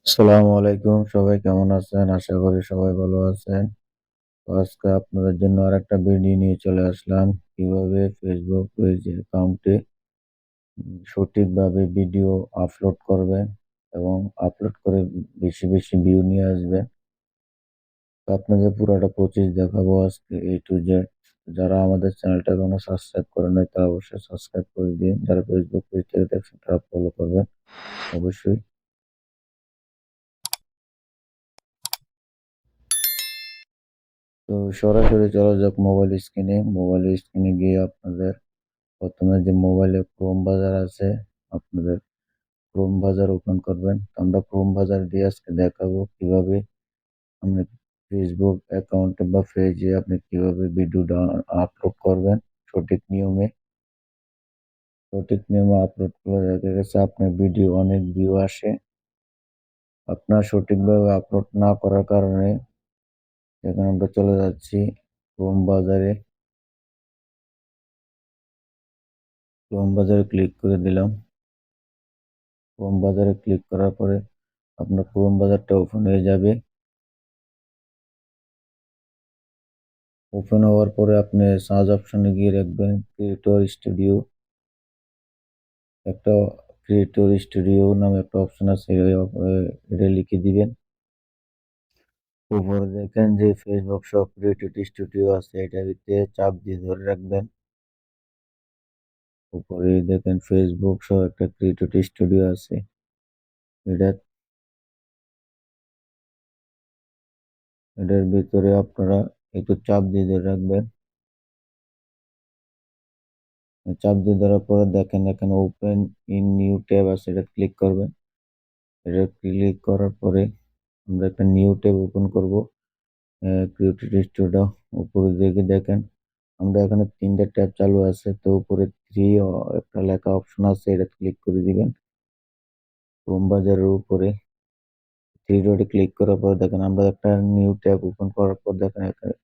আসসালামু আলাইকুম, সবাই কেমন আছেন? আশা করি সবাই ভালো আছেন। তো আজকে আপনাদের জন্য আরেকটা ভিডিও নিয়ে চলে আসলাম। কিভাবে ফেসবুক পেজ অ্যাকাউন্টে সঠিকভাবে ভিডিও আপলোড করবেন এবং আপলোড করে বেশি, বেশি ভিউ নিয়ে আসবেন। তো আপনাদের পুরাটা প্রসেস দেখাবো আজকে A to Z। যারা আমাদের চ্যানেলটা এখনো সাবস্ক্রাইব করে নাই তারা অবশ্যই সাবস্ক্রাইব করে দিন। যারা ফেসবুক পেজ থেকে দেখছেন তারা ফলো করবেন অবশ্যই। তো সরাসরি চলা যাক মোবাইল স্ক্রিনে। মোবাইল স্ক্রিনে গিয়ে আপনাদের প্রথমে যে মোবাইলে ক্রোম বাজার আছে, আপনাদের ক্রোম বাজার ওপেন করবেন। তো আমরা ক্রোম বাজার দিয়ে আজকে দেখাবো কিভাবে আপনি ফেসবুক অ্যাকাউন্টে বা পেজে আপনি কিভাবে ভিডিও আপলোড করবেন সঠিক নিয়মে। সঠিক নিয়মে আপলোড করলে দেখা গেছে আপনার ভিডিও অনেক ভিউ আসে। আপনার সঠিকভাবে আপলোড না করার কারণে এখানে আমরা চলে যাচ্ছি ক্রোম বাজারে। ক্রোম বাজারে ক্লিক করে দিলাম। ক্রোম বাজারে ক্লিক করার পরে আপনার ক্রোম বাজারটা ওপেন হয়ে যাবে। ওপেন হওয়ার পরে আপনি সার্চ অপশনে গিয়ে রাখবেন ক্রিয়েটর স্টুডিও। একটা ক্রিয়েটর স্টুডিও নামে একটা অপশন আছে, এটা লিখে দিবেন। উপরে দেখেন যে ফেসবুক সহ ক্রিয়েটর স্টুডিও আছে, এটা ভিতরে চাপ দিয়ে ধরে রাখবেন। উপরে দেখেন ফেসবুক সহ একটা ক্রিয়েটর স্টুডিও আছে, এটা এটার ভিতরে আপনারা একটু চাপ দিয়ে ধরে রাখবেন। চাপ দিয়ে ধরার পরে দেখেন এখানে ওপেন ইন নিউ ট্যাব আছে, এটা ক্লিক করবেন। এটা ক্লিক করার পরে আমরা একটা নিউ ট্যাব ওপেন করব। ক্রিয়েটর স্টুডিও উপরে দিকে দেখেন আমরা এখানে তিনটা ট্যাব চালু আছে, তো উপরে থ্রি একটা লেখা অপশন আছে, এটা ক্লিক করে দিবেন। ক্রোম বাজারের উপরে থ্রি ডটে ক্লিক করার পর দেখেন আমরা একটা নিউ ট্যাব ওপেন করার পর দেখেন এখানে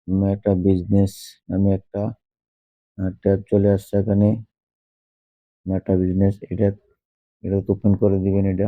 মেটা বিজনেস নামে একটা ট্যাব চলে আসছে এখানে। মেটা বিজনেস এটা এটা ওপেন করে দিবেন। এটা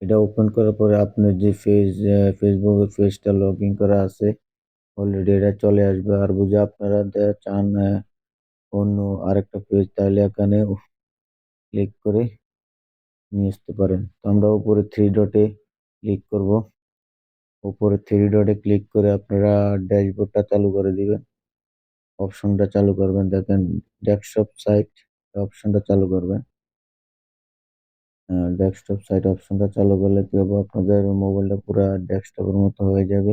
এটা ওপেন করার পরে আপনার যে ফেসবুকের পেজটা লগ ইন করা আছে অলরেডি এটা চলে আসবে। আর বুঝে আপনারা চান অন্য আরেকটা পেজ, তাহলে এখানে ক্লিক করে নিয়ে আসতে পারেন। তো আমরা উপরে থ্রি ডটে ক্লিক করব। উপরে থ্রি ডটে ক্লিক করে আপনারা ড্যাশবোর্ডটা চালু করে দিবেন, অপশনটা চালু করবেন। দেখেন ডেস্কটপ সাইট অপশনটা চালু করবেন। ডেস্কটপ সাইট অপশনটা চালু করলে কি হবে, আপনাদের মোবাইলটা পুরো ডেস্কটপের মতো হয়ে যাবে।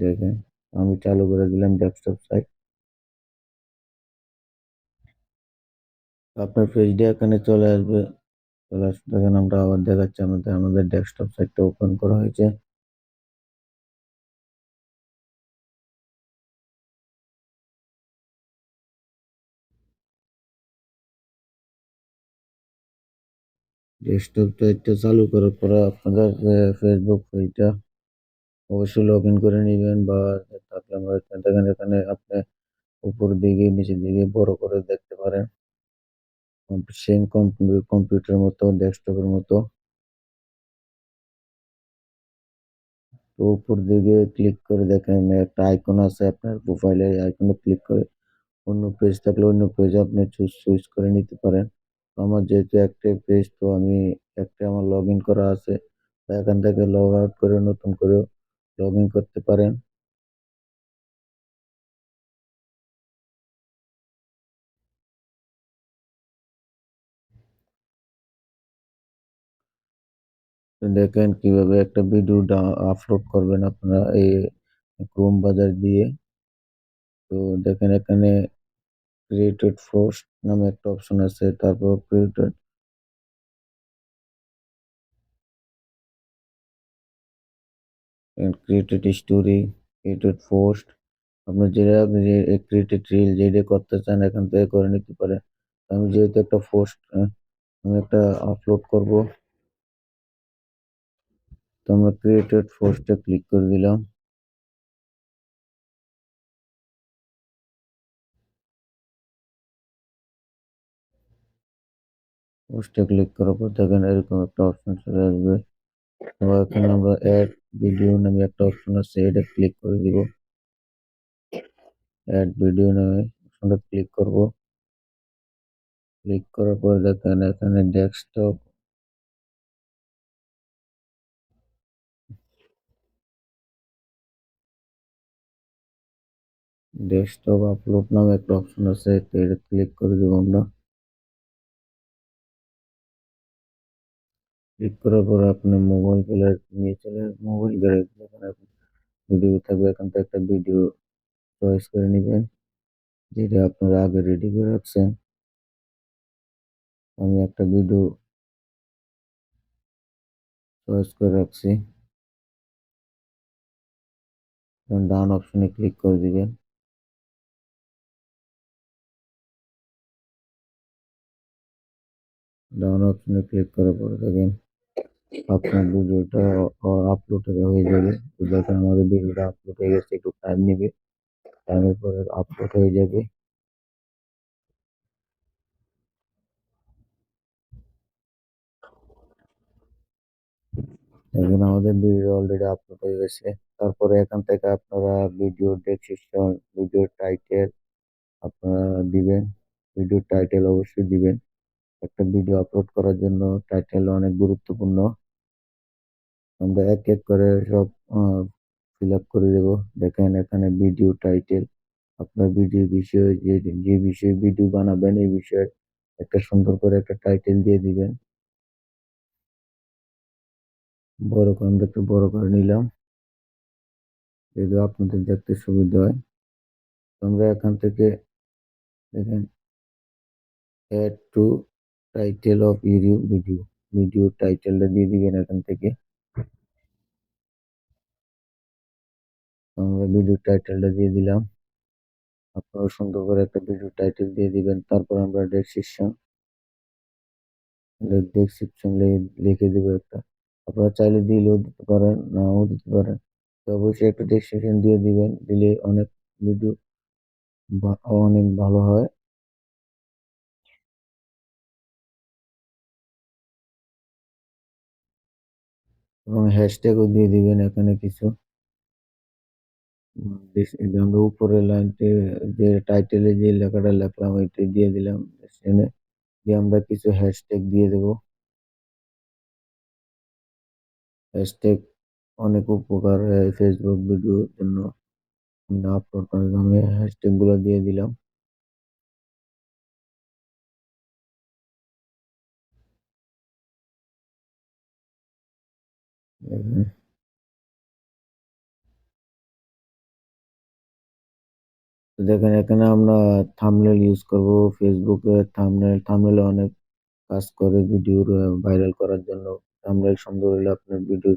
দেখেন আমি চালু করে দিলাম ডেস্কটপ সাইট। আপনার পেজটা এখানে চলে আসবে। চলে আসবে দেখেন আমরা আবার দেখাচ্ছি আমাদের আমাদের ডেস্কটপ সাইটটা ওপেন করা হয়েছে। ডেস্কটপ সাইটটা চালু করার পরে আপনাদের ফেসবুক পেজটা অবশ্যই লগ ইন করে নেবেন, বা থাকলে আমরা দেখেন এখানে আপনি উপর দিকে নিচের দিকে বড় করে দেখতে পারেন। সেম কম্পিউটার মতো ডেস্কটপের মতো। তো উপর দিকে ক্লিক করে দেখেন একটা আইকন আছে, আপনার প্রোফাইলের আইকনে ক্লিক করে অন্য পেজ থাকলে অন্য পেজ আপনি চুজ করে নিতে পারেন। তো আমার যেহেতু একটাই পেজ, তো আমি একটা আমার লগ ইন করা আছে, তো এখান থেকে লগ আউট করে নতুন করে লগ ইন করতে পারেন। তো দেখেন কিভাবে একটা ভিডিও আপলোড করবেন আপনারা এই ক্রোম বাজার দিয়ে। তো দেখেন এখানে ক্রিয়েটেড পোস্ট নামে একটা অপশন আছে, তারপর ক্রিয়েটেড স্টোরি, ক্রিয়েটেড পোস্ট, আপনি যেটা ক্রিয়েটেড রিল যেটা করতে চান এখান থেকে করে নিতে পারেন। আমি যেহেতু একটা পোস্ট আমি একটা আপলোড করব, তো আমরা ক্রিয়েটেড পোস্টে ক্লিক করে দিলাম। পোস্টে ক্লিক করার পর দেখেন এরকম একটা অপশন চলে আসবে। তো এখানে আমরা অ্যাড ভিডিও নামে একটা অপশন আছে, এটা ক্লিক করে দিব। অ্যাড ভিডিও নামে অপশনটা ক্লিক করব। ক্লিক করার পর দেখেন এখানে ডেস্কটপ আপলোড নামে একটা অপশন আছে, তো এটা ক্লিক করে দিব আমরা। ক্লিক করার পর আপনি মোবাইল গ্যালারি নিয়ে চলে মোবাইল গ্যালারি যেখানে ভিডিও থাকবে এখান থেকে একটা ভিডিও চয়েস করে নেবেন, যেটা আপনারা আগে রেডি করে রাখছেন। আমি একটা ভিডিও চয়েস করে রাখছি। ডান অপশনে ক্লিক করে দিবেন। ডান অপশনে ক্লিক করার পরে দেখেন আপনার ভিডিওটা আপলোড হয়ে যাবে। তো দেখেন আমাদের ভিডিওটা আপলোড হয়ে গেছে, একটু টাইম নেবে, টাইমের পরে আপলোড হয়ে যাবে। এখন আমাদের ভিডিও অলরেডি আপলোড হয়ে গেছে। তারপরে এখান থেকে আপনারা ভিডিও ডেসক্রিপশন, ভিডিও টাইটেল আপনারা দিবেন। ভিডিও টাইটেল অবশ্যই দিবেন। একটা ভিডিও আপলোড করার জন্য টাইটেল অনেক গুরুত্বপূর্ণ। আমরা এক এক করে সব ফিল আপ করে দেবো। দেখেন এখানে ভিডিও টাইটেল, আপনার ভিডিও বিষয়ে যে বিষয়ে ভিডিও বানাবেন এই বিষয়ে একটা সুন্দর করে একটা টাইটেল দিয়ে দিবেন। বড় করে আমরা একটু বড় করে নিলাম, যদি আপনাদের দেখতে সুবিধা হয়। তো আমরা এখান থেকে দেখেন add to title of your video, video টাইটেলটা দিয়ে দিবেন এখান থেকে। আমরা ভিডিও টাইটেলটা দিয়ে দিলাম। আপনারা সুন্দর করে একটা ভিডিও টাইটেল দিয়ে দিবেন। তারপর আমরা ডেসক্রিপশন লিখে দিব একটা। আপনারা চাইলে দিলেও দিতে পারেন, নাও দিতে পারেন। তো অবশ্যই একটা ডেসক্রিপশন দিয়ে দিবেন, দিলে অনেক ভিডিও অনেক ভালো হয়। এবং হ্যাশট্যাগও দিয়ে দিবেন এখানে কিছু। আমরা উপরের লাইনতে যে টাইটেলে যে লেখাটা লিখলাম ওইটা দিয়ে দিলাম। এখানে দিয়ে আমরা কিছু হ্যাশট্যাগ দিয়ে দেব। হ্যাশট্যাগ অনেক উপকার হয় ফেসবুক ভিডিওর জন্য। আমরা আপলোড করার জন্য হ্যাশট্যাগ গুলো দিয়ে দিলাম। এখানে তো দেখেন এখানে আমরা থাম্বনেল ইউজ করব। ফেসবুকে থাম্বনেল অনেক কাজ করে ভিডিওর ভাইরাল করার জন্য। থাম্বনেল সুন্দর হলে আপনার ভিডিও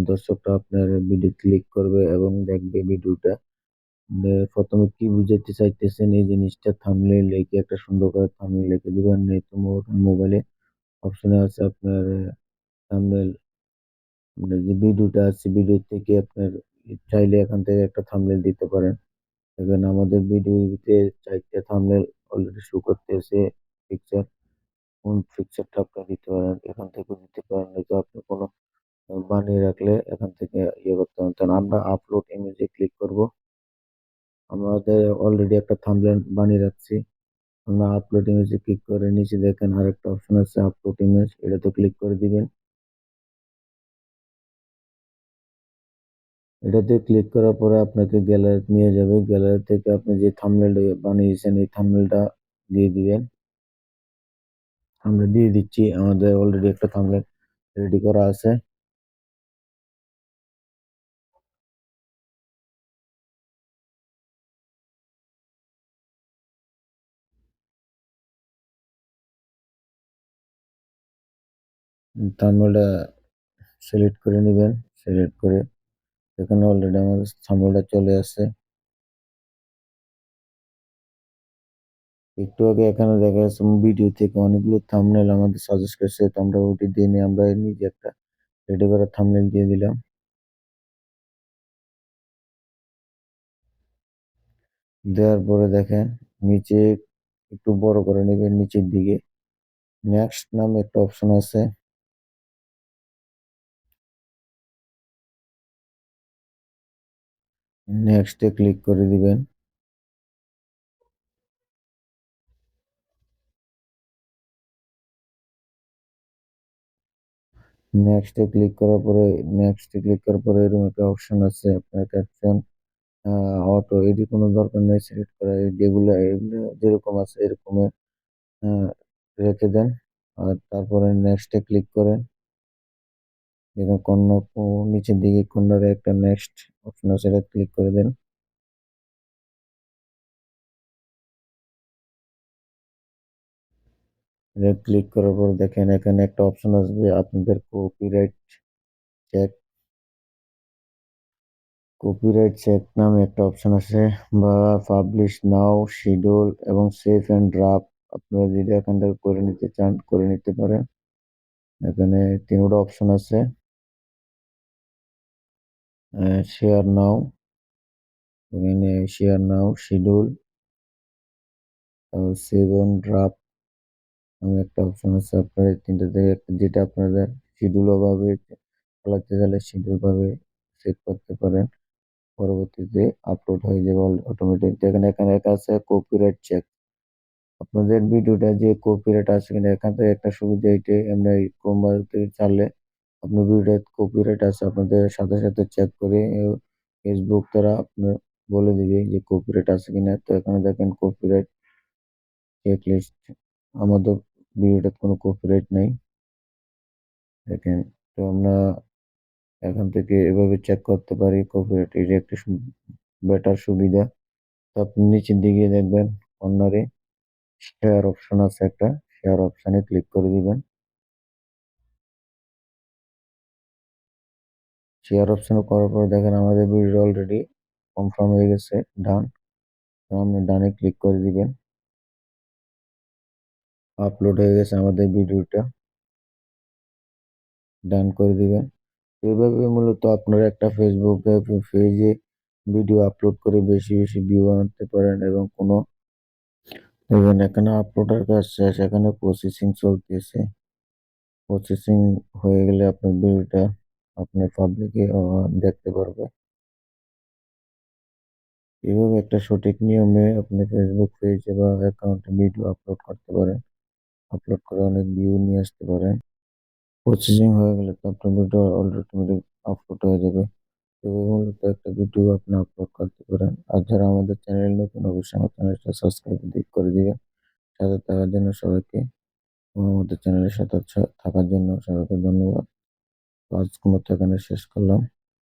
দর্শকরা আপনার ভিডিও ক্লিক করবে এবং দেখবে ভিডিওটা। প্রথমে কি বুঝাতে চাইতেছেন এই জিনিসটা থাম্বনেল লিখে একটা সুন্দর করে থাম্বনেল লিখে দিবেন। এই তো মোবাইলে অপশনে আছে আপনার থাম্বনেল, আপনার যে ভিডিওটা আছে ভিডিও থেকে আপনার চাইলে এখান থেকে একটা থাম্বনেল দিতে পারেন। এখানে আমাদের ভিডিওতে 4টা থাম্বনেল অলরেডি শো করতেছে পিকচার। কোন পিকচারটা আপনারা দিতে পারেন এখান থেকে দিতে পারেন, নয়তো আপনি কোনো বানিয়ে রাখলে এখান থেকে ইয়ে করতে পারেন। তাহলে আমরা আপলোড ইমেজে ক্লিক করব। আমাদের অলরেডি একটা থাম্বনেল বানিয়ে রাখছি। আমরা আপলোড ইমেজে ক্লিক করে নিচে দেখেন আরেকটা অপশন আছে আপলোড ইমেজ, এটাতে ক্লিক করে দিবেন। এটাতে ক্লিক করার পরে আপনাকে গ্যালারি নিয়ে যাবে। গ্যালারি থেকে আপনি যে থাম্বনেলটা বানিয়েছেন এই থাম্বনেলটা দিয়ে দিবেন। আমরা দিয়ে দিচ্ছি, আমাদের অলরেডি একটা থাম্বনেল রেডি করা আছে। থাম্বনেলটা সিলেক্ট করে নেবেন। সিলেক্ট করে এখানে অলরেডি আমাদের থাম্বনেলটা চলে আসছে। একটু আগে এখানে দেখা যাচ্ছে ভিডিও থেকে অনেকগুলো থাম্বনেল আমাদের সাজেস্ট করছে, তো আমরা ওটি দিয়ে নিয়ে আমরা নিজে একটা রেডি করা থাম্বনেল দিয়ে দিলাম। দেওয়ার পরে দেখেন নিচে একটু বড় করে নেবেন নিচের দিকে। নেক্সট নামে একটা অপশন আছে। নেক্সটে ক্লিক করে দিবেন। নেক্সটে ক্লিক করার পরে এরকম একটা অপশন আছে, আপনার ক্যাপশন অটো, এটি কোনো দরকার নেই সিলেক্ট করা, যেগুলো এগুলো যেরকম আছে এরকম আহ, রেখে দেন। আর তারপরে নেক্সটে ক্লিক করেন। দেখুন নিচের দিকে কর্নারে একটা নেক্সট অপশন আছে, এটা ক্লিক করে দেন। এটা ক্লিক করার পর দেখেন এখানে একটা অপশন আসবে আপনাদের চেক কপিরাইট চেক নামে একটা অপশন আছে, বা পাবলিশ নাও, শিডিউল এবং সেভ এন্ড ড্রাফট। আপনারা যদি এখান থেকে করে নিতে চান করে নিতে পারেন। এখানে তিনটা অপশন আছে, শেয়ার নাও, এখানে শেয়ার নাও, শিডিউল এবং সেভ এন্ড ড্রাফট আমি একটা অপশন আছে। আপনার এই তিনটা থেকে যেটা আপনাদের শিডিউল ভাবে চালাতে গেলে শিডিউল ভাবে সেভ করতে পারেন, পরবর্তীতে আপলোড হয়ে যাবে অটোমেটিক। এখানে এখানে একটা আছে কপিরাইট চেক, আপনাদের ভিডিওটা যে কপিরাইট আছে কিনা এখান থেকে একটা সুবিধা এটাই, আমরা ক্রোম ব্রাউজার চাললে আপনার ভিডিওটা কপিরাইট আছে আপনাদের সাথে সাথে চেক করে ফেসবুক তারা আপনার বলে দিবে যে কপিরাইট আছে কিনা। তো এখানে দেখেন কপিরাইট চেক লিস্ট, আমাদের ভিডিওটা কোনো কপিরাইট নেই দেখেন। তো আমরা এখান থেকে এভাবে চেক করতে পারি কপিরাইট, এটা একটা বেটার সুবিধা। তো আপনি নিচের দিকে দেখবেন কর্নারে শেয়ার অপশন আছে একটা, শেয়ার অপশনে ক্লিক করে দিবেন। শেয়ার অপশনে করার পর দেখেন আমাদের ভিডিও অলরেডি কনফার্ম হয়ে গেছে, ডান। তো আপনি ডানে ক্লিক করে দিবেন, আপলোড হয়ে গেছে আমাদের ভিডিওটা, ডান করে দিবেন। এইভাবে মূলত আপনারা একটা ফেসবুক পেজে ভিডিও আপলোড করে বেশি বেশি ভিউ আনতে পারেন, এবং কোনো দেখবেন এখানে আপলোডের কাজ শেষ, এখানে প্রসেসিং চলতেছে। প্রসেসিং হয়ে গেলে আপনার ভিডিওটা আপনার পাবলিকে দেখতে পারবে। এভাবে একটা সঠিক নিয়মে আপনি ফেসবুক পেজে বা অ্যাকাউন্টে ভিডিও আপলোড করতে পারেন, আপলোড করে অনেক ভিউ নিয়ে আসতে পারেন। প্রসেসিং হয়ে গেলে তো আপনার ভিডিও অটোমেটিক আপলোড হয়ে যাবে। এভাবে মূলত একটা ভিডিও আপনি আপলোড করতে পারেন। আর যারা আমাদের চ্যানেল নতুন, অবশ্যই আমার চ্যানেলটা সাবস্ক্রাইব করে দিবেন। সাথে থাকার জন্য সবাইকে, আমাদের চ্যানেলের সাথে থাকার জন্য সবাইকে ধন্যবাদ। তো আজকের মতো এখানে শেষ করলাম।